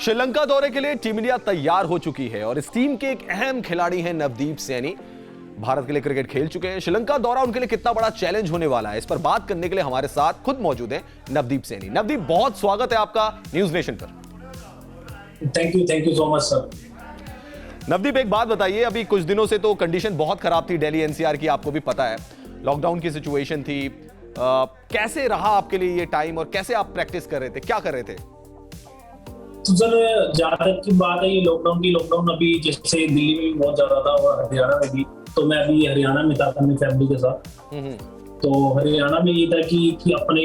श्रीलंका दौरे के लिए टीम इंडिया तैयार हो चुकी है और इस टीम के एक अहम खिलाड़ी हैं नवदीप सैनी। भारत के लिए क्रिकेट खेल चुके हैं। श्रीलंका दौरा उनके लिए कितना बड़ा चैलेंज होने वाला है, इस पर बात करने के लिए हमारे साथ खुद मौजूद हैं नवदीप सैनी। नवदीप, बहुत स्वागत है आपका न्यूज नेशन पर। Thank you so much sir. Navdeep, एक बात बताइए, अभी कुछ दिनों से तो कंडीशन बहुत खराब थी दिल्ली एनसीआर की, आपको भी पता है, लॉकडाउन की सिचुएशन थी। कैसे रहा आपके लिए ये टाइम और कैसे आप प्रैक्टिस कर रहे थे, क्या कर रहे थे? तो सर, जहाँ तक की बात है ये लॉकडाउन अभी जैसे दिल्ली में भी बहुत ज्यादा था और हरियाणा में भी, तो मैं अभी हरियाणा में था अपनी फैमिली के साथ। तो हरियाणा में ये था कि अपने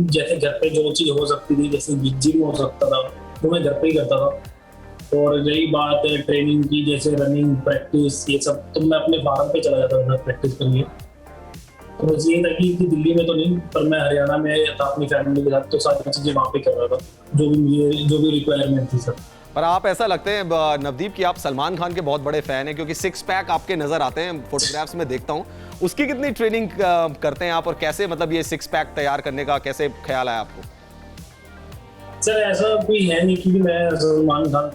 जैसे घर पे जो चीज हो सकती थी, जैसे जिम हो सकता था, वो मैं घर पे ही करता था। और रही बात है ट्रेनिंग की, जैसे रनिंग प्रैक्टिस ये सब, तो मैं अपने फार्म पे चला जाता था प्रैक्टिस करने। तो बस ये था कि दिल्ली में तो नहीं, पर मैं हरियाणा में था अपनी फैमिली के साथ, तो सारी चीजें वहाँ पे कर रहा था जो भी रिक्वायरमेंट थी सर। पर आप ऐसा लगते हैं नवदीप कि आप सलमान खान के बहुत बड़े फैन हैं, क्योंकि सिक्स पैक आपके नजर आते हैं फोटोग्राफ्स में देखता हूं। उसकी कितनी ट्रेनिंग करते हैं आप और कैसे, मतलब ये सिक्स पैक तैयार करने का कैसे ख्याल आया आपको? सर ऐसा कोई है नहीं कि मैं सलमान खान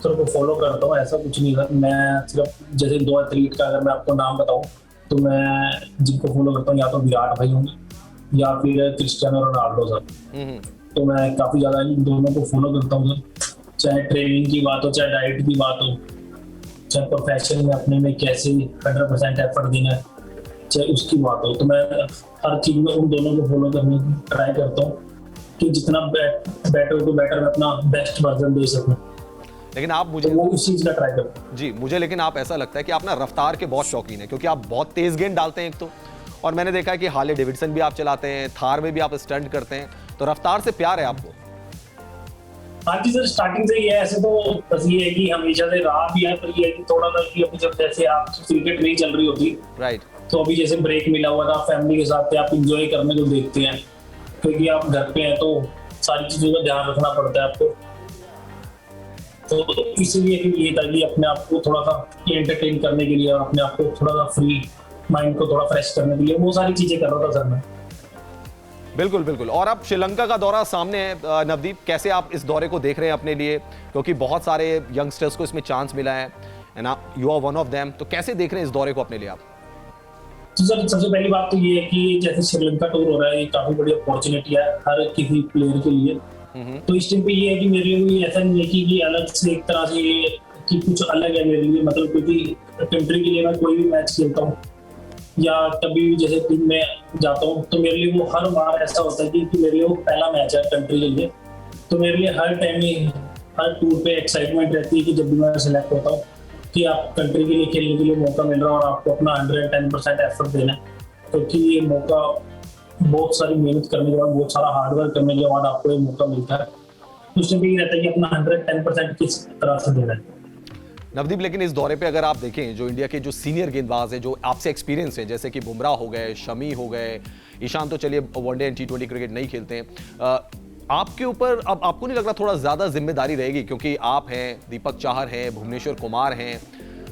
सर को फॉलो करता हूँ, ऐसा कुछ नहीं सर। मैं सिर्फ जैसे दो एथलीट का अगर मैं आपको नाम बताऊँ तो मैं जिनको फॉलो करता हूँ या तो विराट भाई होंगे या फिर क्रिस्टियानो रोनाल्डो सर। तो मैं काफी ज्यादा इन दोनों को फॉलो करता हूँ सर। चाहे ट्रेनिंग की बात हो, चाहे डाइट की बात हो, चाहे प्रोफेशन में अपने में कैसे 100% एफर्ट देना है, चाहे उसकी बात हो, तो मैं हर चीज में उन दोनों को फॉलो करने की ट्राई करता हूँ कि जितना बेटर टू बेटर मैं अपना बेस्ट वर्जन दे सकूं। लेकिन आप मुझे तो वो उस चीज का ट्राई करता हूं जी, मुझे लेकिन आप ऐसा लगता है कि आप ना रफ्तार के बहुत शौकीन हैं, क्योंकि आप बहुत तेज गेंद डालते हैं एक तो, और मैंने देखा है कि हार्ले डेविडसन भी आप चलाते हैं, थार में भी आप स्टंट करते हैं, तो रफ्तार से प्यार है आपको? हाँ जी सर, स्टार्टिंग से ही है। ऐसे तो बस ये है कि हमेशा से रहा भी है, पर ये है कि थोड़ा सा कि अभी जब जैसे आप क्रिकेट नहीं चल रही होती, राइट, तो अभी जैसे ब्रेक मिला हुआ था, फैमिली के साथ आप इंजॉय करने को देखते हैं, क्योंकि आप घर पे हैं तो सारी चीजों का ध्यान रखना पड़ता है आपको। तो इसीलिए ये था कि अपने आप को थोड़ा सा एंटरटेन करने के लिए और अपने आप को थोड़ा सा फ्री माइंड को थोड़ा फ्रेश करने के लिए वो सारी चीजें कर रहा था सर मैं। बिल्कुल बिल्कुल। और अब श्रीलंका का दौरा सामने है नवदीप, कैसे आप इस दौरे को देख रहे हैं अपने लिए, क्योंकि बहुत सारे यंगस्टर्स को इसमें चांस मिला है and you are one of them, तो कैसे देख रहे हैं इस दौरे को अपने लिए आप? तो सर सबसे पहली बात तो ये है कि जैसे श्रीलंका टूर हो रहा है, ये काफी बड़ी अपॉर्चुनिटी है हर किसी प्लेयर के लिए। तो इस टाइम पे ये है कि मेरे लिए ऐसा नहीं है कि अलग से एक तरह से कि कुछ अलग है मेरे लिए, मतलब क्योंकि कंट्री के लिए मैं कोई भी मैच खेलता हूँ या कभी भी जैसे टीम में जाता हूँ, तो मेरे लिए वो हर बार ऐसा होता है कि मेरे लिए वो पहला मैच है कंट्री के लिए। तो मेरे लिए हर टाइम ही हर टूर पे एक्साइटमेंट रहती है कि जब भी मैं सिलेक्ट होता हूँ कि आप कंट्री के लिए खेलने के लिए मौका मिल रहा है और आपको अपना 110% एफर्ट देना है, क्योंकि ये मौका बहुत सारी मेहनत करने के बाद, बहुत सारा हार्डवर्क करने के बाद आपको ये मौका मिलता है। तो उसमें भी रहता है कि अपना 110% किस तरह से देना है। नवदीप, लेकिन इस दौरे पे अगर आप देखें, जो इंडिया के जो सीनियर गेंदबाज हैं, जो आपसे एक्सपीरियंस है, जैसे कि बुमराह हो गए, शमी हो गए, ईशान तो चलिए वनडे एंड T20 क्रिकेट नहीं खेलते हैं, आपके ऊपर अब आपको नहीं लग रहा थोड़ा ज्यादा जिम्मेदारी रहेगी, क्योंकि आप हैं, दीपक चाहर हैं, भुवनेश्वर कुमार हैं,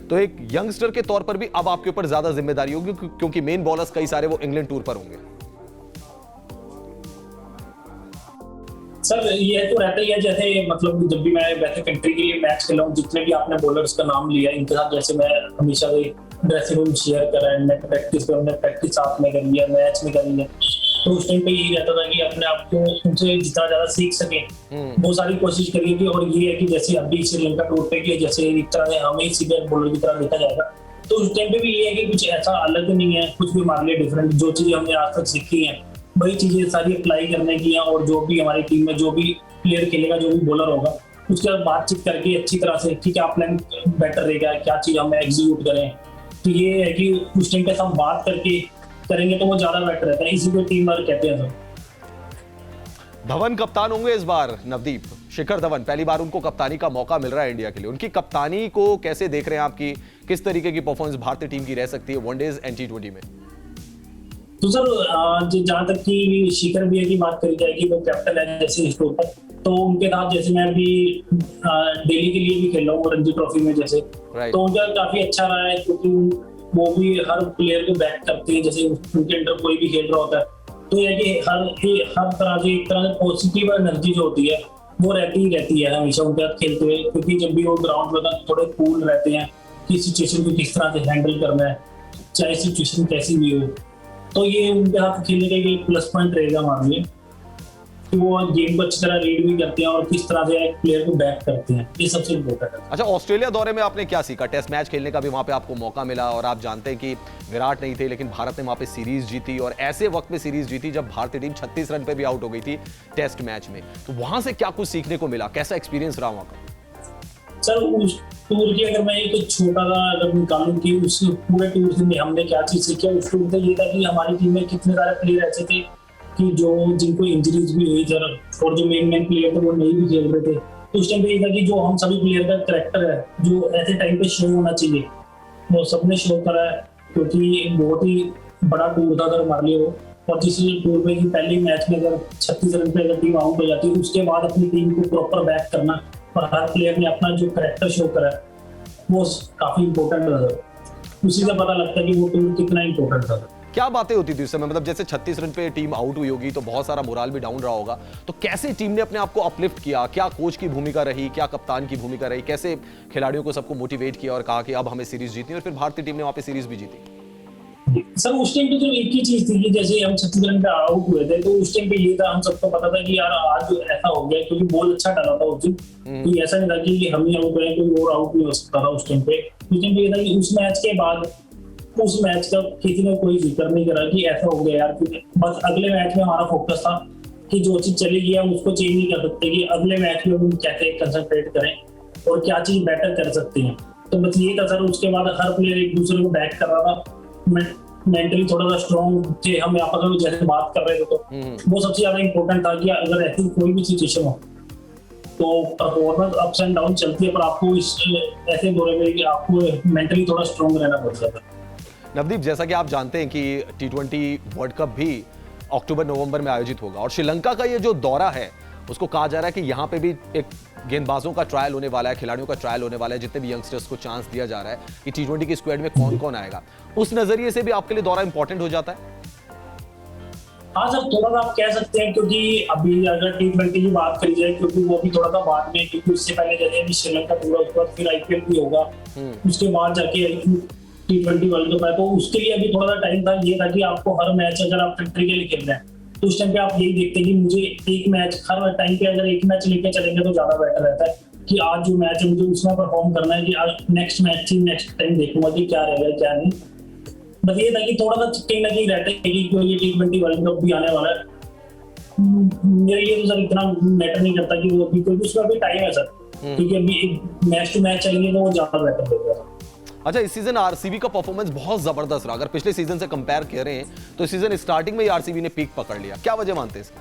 तो एक यंगस्टर के तौर पर भी अब आपके ऊपर ज्यादा जिम्मेदारी होगी, क्योंकि मेन बॉलर्स कई सारे वो इंग्लैंड टूर पर होंगे? सर ये तो रहता ही है, जैसे मतलब जब भी मैं वैसे कंट्री के लिए मैच खेला हूँ, जितने भी आपने बॉलर्स का नाम लिया इनके साथ जैसे मैं हमेशा से ड्रेसिंग रूम शेयर करा है, प्रैक्टिस साथ में कर लिया, मैच में कर लिया। तो उस टाइम पे यही रहता था कि अपने आप को उनसे जितना ज्यादा सीख सके वो सारी कोशिश करिए। और ये है कि जैसे अभी श्रीलंका टूर पे की जैसे एक तरह से हमें सीनियर बॉलर की तरह देखा जाएगा, तो उस टाइम पे भी ये है कि कुछ ऐसा अलग नहीं है, कुछ भी हमारे लिए डिफरेंट, जो चीजें हमने आज तक सीखी है वही चीजें सारी अप्लाई करने की है। और जो भी हमारी टीम में जो भी प्लेयर खेलेगा, जो भी बॉलर होगा, उसके बाद बातचीत करके अच्छी तरह से कि क्या प्लान बेटर रहेगा, क्या चीज हमें एग्जीक्यूट करें। तो ये है कि उस टाइम पे हम बात करके करेंगे तो वो ज्यादा बेटर रहता है, इसी को टीम वर्क कहते हैं सर। धवन कप्तान होंगे इस बार नवदीप, शिखर धवन, पहली बार उनको कप्तानी का मौका मिल रहा है इंडिया के लिए। उनकी कप्तानी को कैसे देख रहे हैं आपकी, किस तरीके की परफॉर्मेंस भारतीय टीम की रह सकती है वनडेज एंड T20 में? तो सर जहाँ तक कि शिखर भैया की बात करी जाएगी, वो कैप्टन है जैसे इस टूर पर, तो उनके साथ जैसे मैं अभी दिल्ली के लिए भी खेल रहा हूँ रणजी ट्रॉफी में जैसे, तो उनका काफी अच्छा रहा है, क्योंकि वो भी हर प्लेयर को बैक करते हैं, जैसे उनके अंडर कोई भी खेल रहा होता है। तो यह कि हर तरह से एक तरह से पॉजिटिव एनर्जी जो होती है वो रहती है हमेशा उनके साथ खेलते हुए, क्योंकि जब भी वो ग्राउंड में थोड़े कूल रहते हैं कि सिचुएशन को किस तरह से हैंडल करना है, चाहे सिचुएशन कैसी भी हो। तो ये उनके साथ खेलने का एक प्लस पॉइंट रहेगा हमारे लिए कि वो गेम को अच्छी तरह रीड भी करते हैं और किस तरह से एक प्लेयर को बैक करते हैं, ये सबसे इम्पोर्टेंट है। अच्छा, ऑस्ट्रेलिया दौरे में आपने क्या सीखा? टेस्ट मैच खेलने का भी वहां पे आपको मौका मिला और आप जानते हैं कि विराट नहीं थे, लेकिन भारत ने वहां पे सीरीज जीती और ऐसे वक्त में सीरीज जीती जब भारतीय टीम 36 रन पे भी आउट हो गई थी टेस्ट मैच में। तो वहां से क्या कुछ सीखने को मिला? कैसा एक्सपीरियंस रहा वहां का? सर उस टूर की अगर मैं एक छोटा सा अगर निकालूं कि उस पूरे टूर से हमने क्या चीज सीखी, उस टूर से ये था कि हमारी टीम में कितने सारे प्लेयर ऐसे थे कि जो जिनको इंजरीज भी हुई सर, और जो मेन प्लेयर थे वो नहीं भी खेल रहे थे। तो उस टाइम पे ये था कि जो हम सभी प्लेयर का कैरेक्टर है जो ऐसे टाइम पे शो होना चाहिए वो सबने शो करा है, क्योंकि बहुत ही बड़ा टूर था सर हमारे लिए वो। और जिस टूर पे कि पहले मैच में अगर 36 रन पे अगर टीम आउट हो जाती है, उसके बाद अपनी टीम को प्रॉपर बैक करना और हर प्लेयर ने अपना जो कैरेक्टर शो करा वो काफी इंपॉर्टेंट था सर। उसी से पता लगता है कि वो टूर कितना इंपॉर्टेंट था। क्या बातें होती थी उस समय? मतलब जैसे 36 रन पे टीम आउट हुई होगी तो बहुत सारा मोराल भी डाउन रहा होगा, तो कैसे टीम ने अपने आप को अपलिफ्ट किया? क्या कोच की भूमिका रही, क्या कप्तान की भूमिका रही? कैसे खिलाड़ियों को सबको मोटिवेट किया और कहा कि अब हमें सीरीज जीतनी, और फिर भारतीय टीम ने वहां पे सीरीज भी जीती? सर उस टाइम पे जो एक ही चीज थी कि जैसे हम 36 रन पे आउट हुए थे, तो उस टाइम पे ये था, हम सबको पता था कि यार आज ऐसा हो गया, क्योंकि बॉल अच्छा डाला था उस दिन। तो ऐसा नहीं था कि हम ही आउट हुए, कोई और आउट नहीं हो सकता था उस टाइम पे। उस टाइम पे ये था कि उस मैच के बाद उस मैच का किसी ने कोई जिक्र नहीं करा कि ऐसा हो गया यार, क्योंकि बस अगले मैच में हमारा फोकस था कि जो चीज चली गई हम उसको चेंज नहीं कर सकते, कि अगले मैच में हम कैसे कंसंट्रेट करें और क्या चीज बेटर कर सकते हैं। तो बस ये था सर। उसके बाद हर प्लेयर एक दूसरे को बैक कर रहा था, मेंटली थोड़ा सा स्ट्रॉन्ग थे, हम आपस में जैसे बात कर रहे थे, तो वो सबसे ज्यादा इंपॉर्टेंट था कि अगर ऐसी कोई भी सिचुएशन हो तो परफॉर्मेंस अप्स एंड डाउन चलती है, पर आपको इस ऐसे दौरे में कि आपको मेंटली थोड़ा स्ट्रॉन्ग रहना पड़ता था। नवदीप, जैसा कि आप जानते हैं कि T20 वर्ल्ड कप भी अक्टूबर-नवंबर में आयोजित होगा और श्रीलंका का ये जो दौरा है उसको कहा जा रहा है कि यहाँ पे भी एक गेंदबाजों का ट्रायल होने वाला है, खिलाड़ियों का ट्रायल होने वाला है, जितने भी यंगस्टर्स को चांस दिया जा रहा है कि T20 की स्क्वाड में कौन कौन आएगा। उस नजरिए से भी आपके लिए दौरा इंपॉर्टेंट हो जाता है? हाँ सर, थोड़ा सा आप कह सकते हैं, क्योंकि अभी अगर T20 की बात करी जाए, क्योंकि वो भी थोड़ा सा बाद में, क्योंकि उससे पहले जैसे अभी श्रीलंका पूरा, उसके बाद फिर IPL भी होगा, उसके बाद जाके T20 वर्ल्ड कप है, तो उसके लिए अभी थोड़ा सा टाइम था। ये था कि आपको हर मैच अगर आप कंट्री के लिए खेल रहे हैं तो उस टाइम पे आप यही देखते हैं कि मुझे एक मैच, हर टाइम पे अगर एक मैच लेके चलेंगे तो ज्यादा बेटर रहता है कि आज जो मैच है मुझे उसमें परफॉर्म करना है, कि आज नेक्स्ट मैच नेक्स्ट टाइम देखूंगा कि क्या रहेगा क्या नहीं। बस ये था कि थोड़ा सा कहीं ना कहीं रहता है कि ये T20 वर्ल्ड कप भी आने वाला है, मेरे लिए तो सर इतना मैटर नहीं करता कि वो अभी, क्योंकि उसमें अभी टाइम है सर, क्योंकि अभी मैच टू मैच चलेंगे तो वो ज्यादा बेटर होगा। अच्छा, इस सीजन आरसीबी का परफॉर्मेंस बहुत जबरदस्त रहा। अगर पिछले सीजन से कंपेयर कर रहे हैं तो इस सीजन स्टार्टिंग में ही आरसीबी ने पीक पकड़ लिया। क्या वजह मानते हैं इसकी?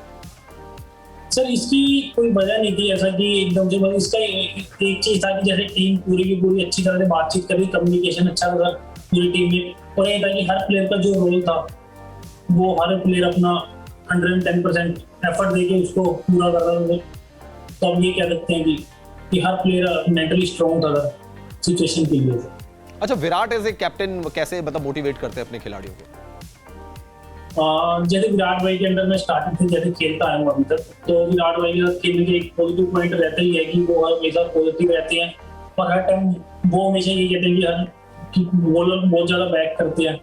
सर इसकी कोई वजह नहीं थी ऐसा कि एकदम से, बस इसका एक चीज था कि जैसे टीम पूरी की पूरी अच्छी तरह से बातचीत करी, कम्युनिकेशन अच्छा था पूरी टीम में, और ये था कि हर प्लेयर का जो रोल था वो हर प्लेयर अपना 110% एफर्ट देके उसको पूरा कर रहा था। तो अब ये कह सकते हैं कि हर प्लेयर मेंटली स्ट्रॉन्ग था सिचुएशन के लिए। अच्छा, विराट एज ए कैप्टन कैसे मतलब मोटिवेट करते हैं अपने खिलाड़ियों को? जैसे विराट भाई के अंडर में स्टार्टिंग से जैसे खेलता है अभी तक, तो विराट भाई के साथ खेलने के एक पॉजिटिव पॉइंट रहता ही है कि वो हमेशा पॉजिटिव रहते हैं, और हर टाइम वो हमेशा ये कहते हैं कि बॉलर बहुत ज्यादा बैक करते हैं।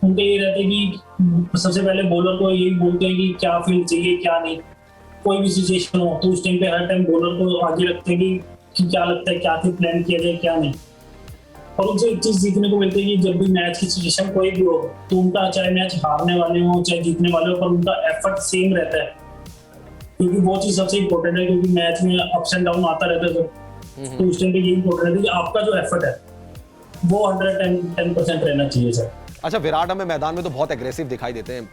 उनका ये रहता है कि सबसे पहले बॉलर को यही बोलते हैं कि क्या फील्ड चाहिए क्या नहीं, कोई भी सिचुएशन हो तो उस टाइम पे हर टाइम बॉलर को आगे रखते हैं कि क्या लगता है, क्या प्लान किया जाए क्या नहीं। और उनसे एक चीज सीखने को मिलती है कि जब भी मैच की सिचुएशन कोई भी हो तो उनका चाहे मैच हारने वाले हो चाहे जीतने वाले हो, पर उनका एफर्ट सेम रहता है, क्योंकि वो चीज सबसे इंपॉर्टेंट है, क्योंकि मैच में अप्स एंड डाउन आता रहता है। तो उस टाइम पे ये इंपॉर्टेंट है कि आपका जो एफर्ट है वो 110% रहना चाहिए सर। अच्छा, विराट हमें मैदान में तो बहुत एग्रेसिव दिखाई देते हैं,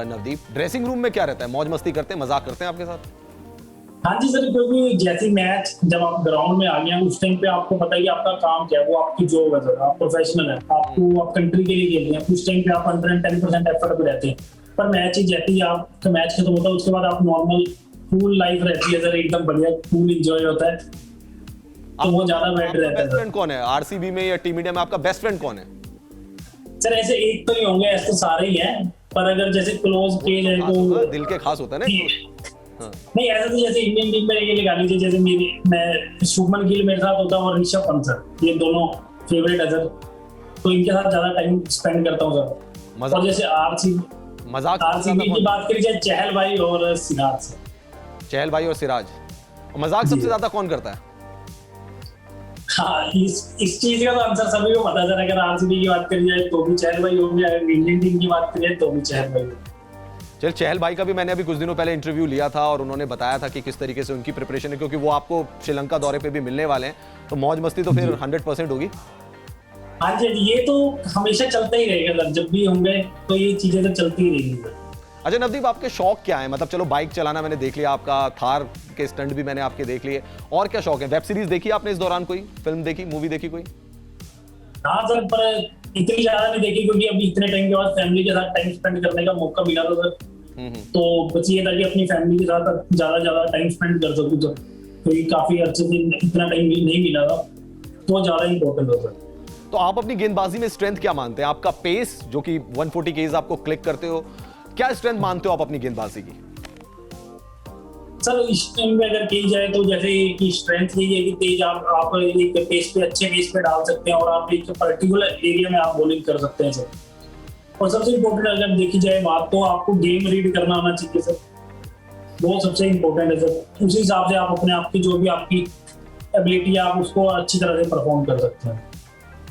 नवदीप ड्रेसिंग रूम में क्या रहता है? मौज मस्ती करते हैं, मजाक करते हैं आपके साथ? हाँ जी सर, क्योंकि जैसे मैच जब आप ग्राउंड में आ गए हैं उस टाइम पे आपको पता है कि आपका काम क्या है, वो आपकी जॉब है सर, आप प्रोफेशनल है, आपको आप कंट्री के लिए खेल रहे हैं, उस टाइम पे आप 110% एफर्ट पे रहते हैं। पर मैच ही जैसे ही आपका मैच खत्म होता है उसके बाद आप नॉर्मल फुल लाइफ रहती है सर, एकदम बढ़िया फुल एंजॉय होता है, तो वो ज्यादा बेटर रहता है। बेस्ट फ्रेंड कौन है आरसीबी में या टीम इंडिया में? आपका बेस्ट फ्रेंड कौन है? सर ऐसे एक तो नहीं होंगे, ऐसे तो सारे ही हैं, पर अगर जैसे क्लोज किए जाए तो दिल के खास होता है ना। नहीं ऐसा तो जैसे इंडियन टीम में ये लगा लीजिए, जैसे मैं शुभमन गिल मेरे साथ होता हूँ और ऋषभ पंत सर, ये दोनों फेवरेट है सर, तो इनके साथ ज्यादा टाइम स्पेंड करता हूँ सर। और जैसे आरसीबी की बात करी जाए, चहल भाई और सिराज सर। चहल भाई और सिराज। मजाक सबसे ज्यादा कौन करता है? हाँ, इस चीज का तो आंसर सभी को पता है। अगर आरसीबी की बात करी जाए तो भी चहल भाई होंगे, अगर इंडियन टीम की बात करी जाए तो भी चहल भाई होंगे। चल, चहल भाई का भी मैंने अभी कुछ दिनों पहले इंटरव्यू लिया था और उन्होंने बताया था कि किस तरीके से उनकी प्रिपरेशन है, क्योंकि वो आपको श्रीलंका दौरे पे भी मिलने वाले हैं, तो मौज मस्ती तो फिर 100% होगी। हाँ जी, ये तो हमेशा चलता ही रहेगा सर, जब भी होंगे तो ये चीजें तो चलती ही रहेगी सर। अच्छा नवदीप, आपके शौक क्या है? मतलब चलो बाइक चलाना मैंने देख लिया, आपका थार के स्टंट भी मैंने आपके देख लिए, और क्या शौक है? वेब सीरीज देखी आपने इस दौरान? कोई फिल्म देखी, मूवी देखी कोई? हाँ सर, पर इतनी ज्यादा नहीं देखी, क्योंकि अभी इतने टाइम के बाद फैमिली के साथ टाइम स्पेंड करने का मौका मिला था सर। तो बस ये था कि अपनी फैमिली के साथ ज्यादा टाइम स्पेंड कर सकूं जब, क्योंकि काफी अच्छे से इतना टाइम नहीं मिला था, तो ज्यादा इंपॉर्टेंट हो सर। तो आप अपनी गेंदबाजी में स्ट्रेंथ क्या मानते हैं? आपका पेस जो कि 140 केज आपको क्लिक करते हो, क्या स्ट्रेंथ मानते हो आप अपनी गेंदबाजी की? सर इस टाइम में अगर कही जाए तो जैसे कि स्ट्रेंथ यही है कि तेज आप एक पेस पे, अच्छे पेस पे डाल सकते हैं और आप एक पर्टिकुलर एरिया में आप बॉलिंग कर सकते हैं सर। और सबसे इम्पोर्टेंट अगर देखी जाए बात, तो आपको गेम रीड करना आना चाहिए सर, वो सबसे इम्पोर्टेंट है सर। उसी हिसाब से आप अपने आप की जो भी आपकी एबिलिटी है, आप उसको अच्छी तरह से परफॉर्म कर सकते हैं।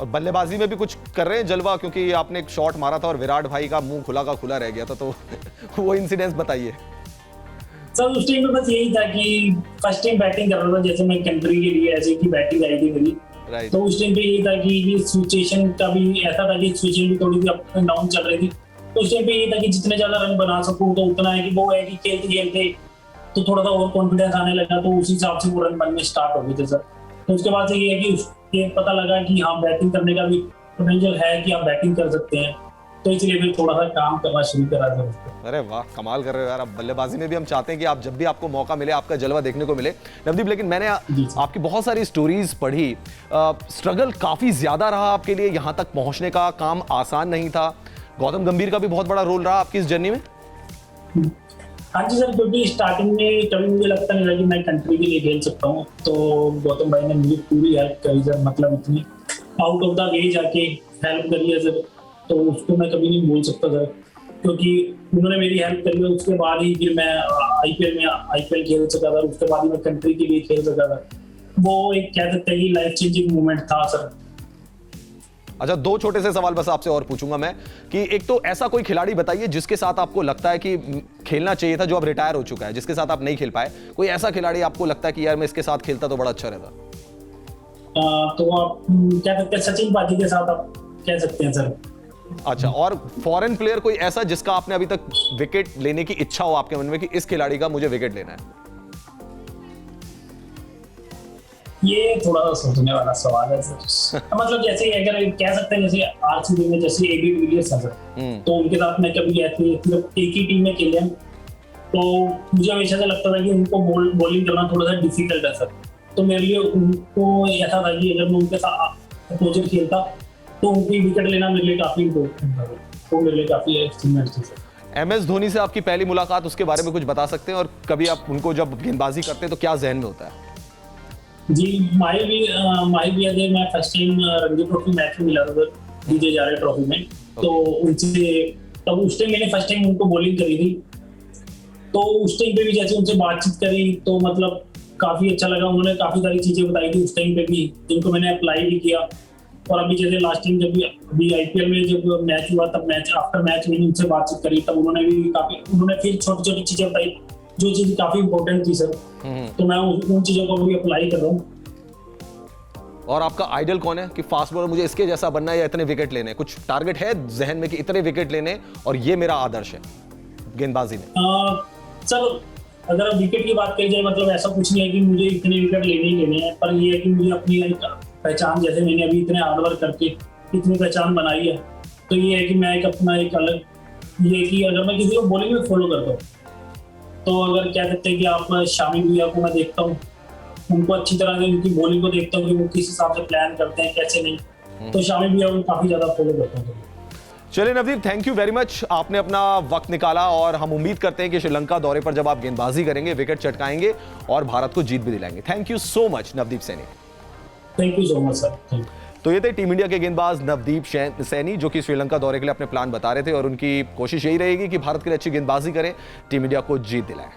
और बल्लेबाजी में भी कुछ कर रहे हैं जलवा? क्योंकि आपने एक शॉट मारा था और विराट भाई का मुंह खुला का खुला रह गया था, तो वो इंसिडेंस बताइए। सर उस टाइम में बस यही था कि फर्स्ट टाइम बैटिंग कर रहा था, जैसे मैं कंट्री के लिए ऐसे की बैटिंग आई थी मेरी, तो उस टाइम पे यही था कि ये सिचुएशन का भी ऐसा था कि सिचुएशन भी थोड़ी सी अप एंड डाउन चल रही थी, तो उस टाइम पे यही था कि जितने ज्यादा रन बना सकूं तो उतना है कि वो है कि खेलते तो थोड़ा सा और कॉन्फिडेंस आने लगा, तो उसी हिसाब से वो रन बनने स्टार्ट हो गए थे सर। तो उसके बाद से ये है कि ये पता लगा कि हाँ, बैटिंग करने का भी पोटेंशियल है कि आप बैटिंग कर सकते हैं, तो इसलिए फिर थोड़ा सा काम करना शुरू करा था उसको। अरे वाह, कमाल कर रहे हो यार। अब बल्लेबाजी में भी हम चाहते हैं कि आप जब भी आपको मौका मिले, आपका जलवा देखने को मिले नवदीप। लेकिन मैंने आपकी बहुत सारी स्टोरीज पढ़ी, स्ट्रगल काफी ज्यादा रहा आपके लिए, यहाँ तक पहुंचने का काम आसान नहीं था। गौतम गंभीर का भी बहुत बड़ा रोल रहा आपकी इस जर्नी में। हाँ जी सर, क्योंकि स्टार्टिंग में कभी मुझे लगता नहीं था कि मैं कंट्री के लिए खेल सकता हूँ, तो गौतम भाई ने मुझे पूरी हेल्प करी सर, मतलब इतनी आउट ऑफ द वे जाके हेल्प करी है सर, तो उसको मैं कभी नहीं भूल सकता सर, क्योंकि उन्होंने मेरी हेल्प करी है। उसके बाद ही फिर मैं आईपीएल खेल सका था, उसके बाद ही मैं कंट्री के लिए खेल सका था। वो एक कह सकते हैं कि लाइफ चेंजिंग मोमेंट था सर। अच्छा, दो छोटे से सवाल बस आपसे और पूछूंगा मैं कि एक तो ऐसा कोई खिलाड़ी बताइए जिसके साथ आपको लगता है कि खेलना चाहिए था, जो अब रिटायर हो चुका है, जिसके साथ आप नहीं खेल पाए, कोई ऐसा खिलाड़ी आपको लगता है कि यार मैं इसके साथ खेलता तो बड़ा अच्छा रहता? तो आप क्या सकते हैं, सचिन पाजी के साथ आप कह सकते हैं सर। अच्छा, और फॉरेन प्लेयर कोई ऐसा जिसका आपने अभी तक विकेट लेने की इच्छा हो आपके मन में कि इस खिलाड़ी का मुझे विकेट लेना है? ये थोड़ा सा सोचने वाला सवाल है सर। मतलब जैसे अगर कह सकते हैं, जैसे आरसीबी में जैसे एबी विलियर्स है सर, तो उनके साथ मैं कभी ऐसे सिर्फ एक ही टीम में खेले हैं, तो मुझे हमेशा से लगता था कि उनको बॉलिंग करना थोड़ा सा डिफिकल्ट है सर। तो मेरे लिए उनको ऐसा था कि अगर मैं उनके साथ अपोजिट खेलता तो उनकी विकेट लेना मेरे लिए काफी इम्पोर्टेंट था, तो मेरे लिए काफी अचीवमेंट थी सर। एमएस धोनी से आपकी पहली मुलाकात, उसके बारे में कुछ बता सकते हैं? और कभी आप उनको जब गेंदबाजी करते हैं तो क्या जहन में होता है? जी, माही भी मैं first time Ranji trophy match में मिला था डीजे जारे ट्रॉफी में, तो उनसे तब उस टाइम मैंने फर्स्ट टाइम उनको बॉलिंग करी थी, तो उस टाइम पे भी जैसे उनसे बातचीत करी तो मतलब काफी अच्छा लगा। उन्होंने काफी सारी चीजें बताई थी उस टाइम पे भी, जिनको मैंने अप्लाई भी किया। और अभी जैसे लास्ट टाइम जब अभी आईपीएल में जब मैच हुआ, तब मैच आफ्टर मैच मैंने उनसे बातचीत करी, तब उन्होंने फिर छोटी छोटी चीजें बताई जो चीज काफी इंपॉर्टेंट थी सर, तो मैं उन चीजों को भी अप्लाई कर रहा हूँ। और आपका आइडल कौन है कि फास्ट बॉलर मुझे इसके जैसा बनना है या इतने विकेट लेने? कुछ टारगेट है जहन में कि इतने विकेट लेने और ये मेरा आदर्श है गेंदबाजी में? सर अगर विकेट की बात करी जाए, मतलब ऐसा कुछ नहीं है कि मुझे इतने विकेट लेने ही लेने हैं, पर ये है कि मुझे अपनी पहचान, जैसे मैंने अभी इतने हार्डवर्क करके इतनी पहचान बनाई है, तो ये है कि मैं एक अपना एक अलग, ये कि अगर मैं किसी को बॉलिंग में फॉलो करता हूँ, तो अगर कह सकते हैं कि आप शामी भैया को मैं देखता हूँ, उनको अच्छी तरह से उनकी बॉलिंग को देखता हूँ कि वो किस हिसाब से प्लान करते हैं, कैसे नहीं, तो शामी भैया को काफी ज्यादा फॉलो करता हूँ। चलिए Navdeep, thank you very much, आपने अपना वक्त निकाला और हम उम्मीद करते हैं कि श्रीलंका दौरे पर जब आप गेंदबाजी करेंगे विकेट चटकाएंगे और भारत को जीत भी दिलाएंगे। Thank you so much Navdeep Saini. Thank you so much sir, thank you. तो ये थे टीम इंडिया के गेंदबाज नवदीप सैनी जो कि श्रीलंका दौरे के लिए अपने प्लान बता रहे थे और उनकी कोशिश यही रहेगी कि भारत के लिए अच्छी गेंदबाजी करें, टीम इंडिया को जीत दिलाएं।